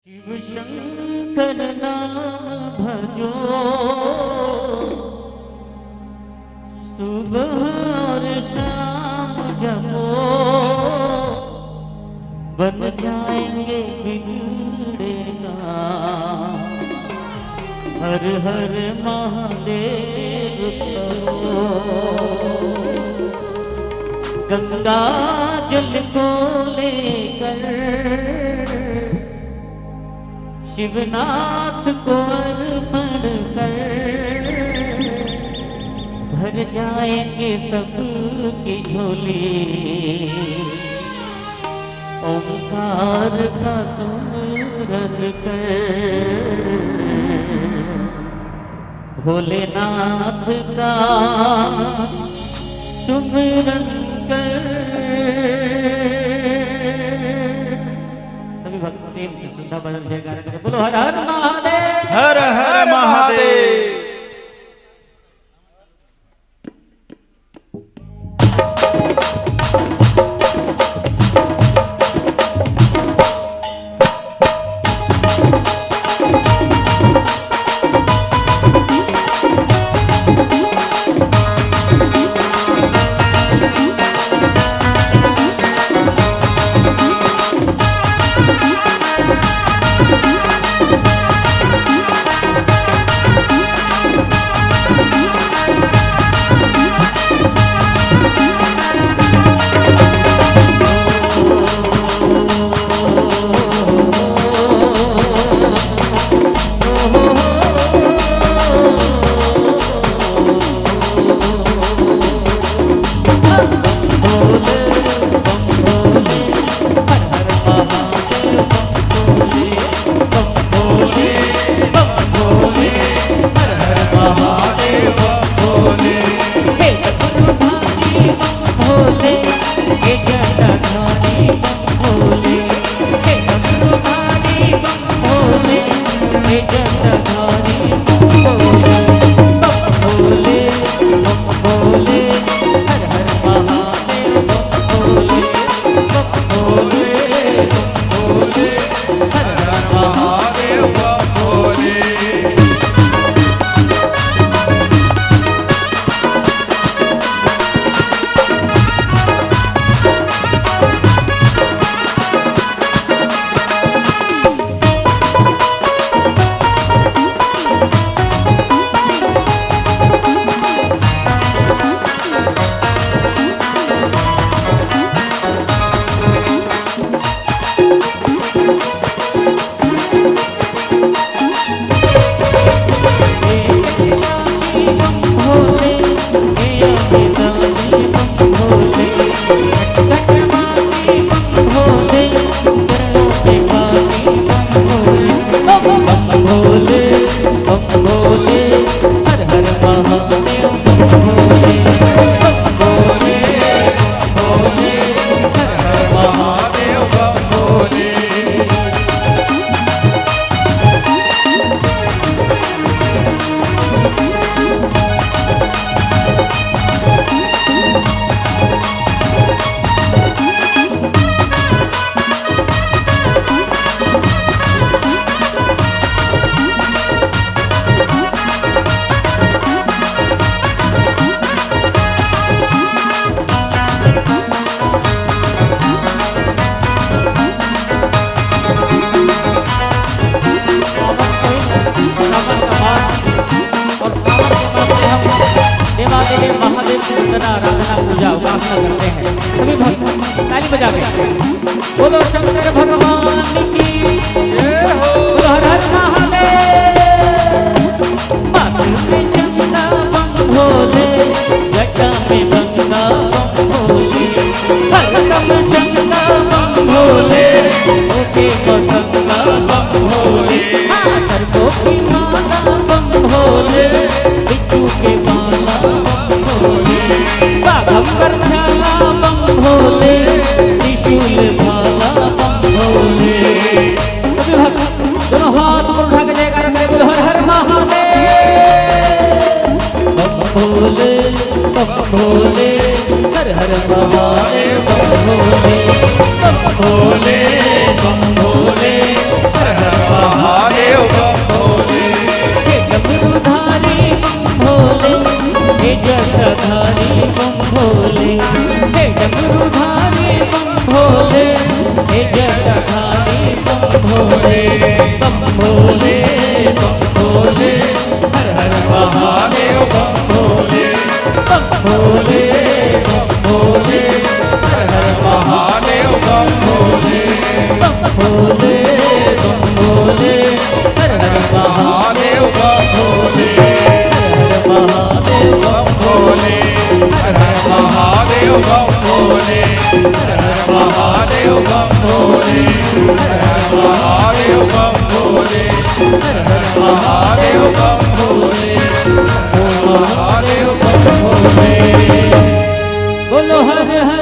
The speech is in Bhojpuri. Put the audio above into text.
शिव शंकर नाम भजो सुबह और शाम जपो बन जाएंगे बिगड़े काम। हर हर महादेव करो। गंगा जल को लेकर शिवनाथ को अर्पण कर भर जाएंगे सबकी झोली। ओंकार का सुमिरन कर भोलेनाथ का सुमिरन कर। सभी भक्त प्रेम से शुद्धा बदल जयकार करें। बोलो हर हर महादेव। हर हर महादेव। महादेव की वंदना आराधना पूजा उपासना करते हैं। सभी भक्त ताली बजा के बोलो शंकर भगवान की जय हो। बोलो हर हर महादेव। माथे पे चंदा बम भोले जटा में गंगा बम भोले हर दम चंदा बम भोले ओके गंगा बम भोले सरको की माला बम भोले बिच्छू के माला बाघंबर छाला बम भोले त्रिशूल भाला बम भोले। जटाधारी बम भोले, हे डमरूधारी बम भोले, हे जटाधारी बम भोले, बम भोले बम भोले, हर हर महादेव बम भोले, बम भोले बम भोले, हर हर महादेव बम भोले, बम भोले बम भोले, हर हर महादेव बम भोले, हर हर महादेव बम भोले, हर हर महादेव बम भोले, हर हर महादेव बम भोले, हर हर महादेव बम भोले, हर हर महादेव बम भोले, बोलो हर हर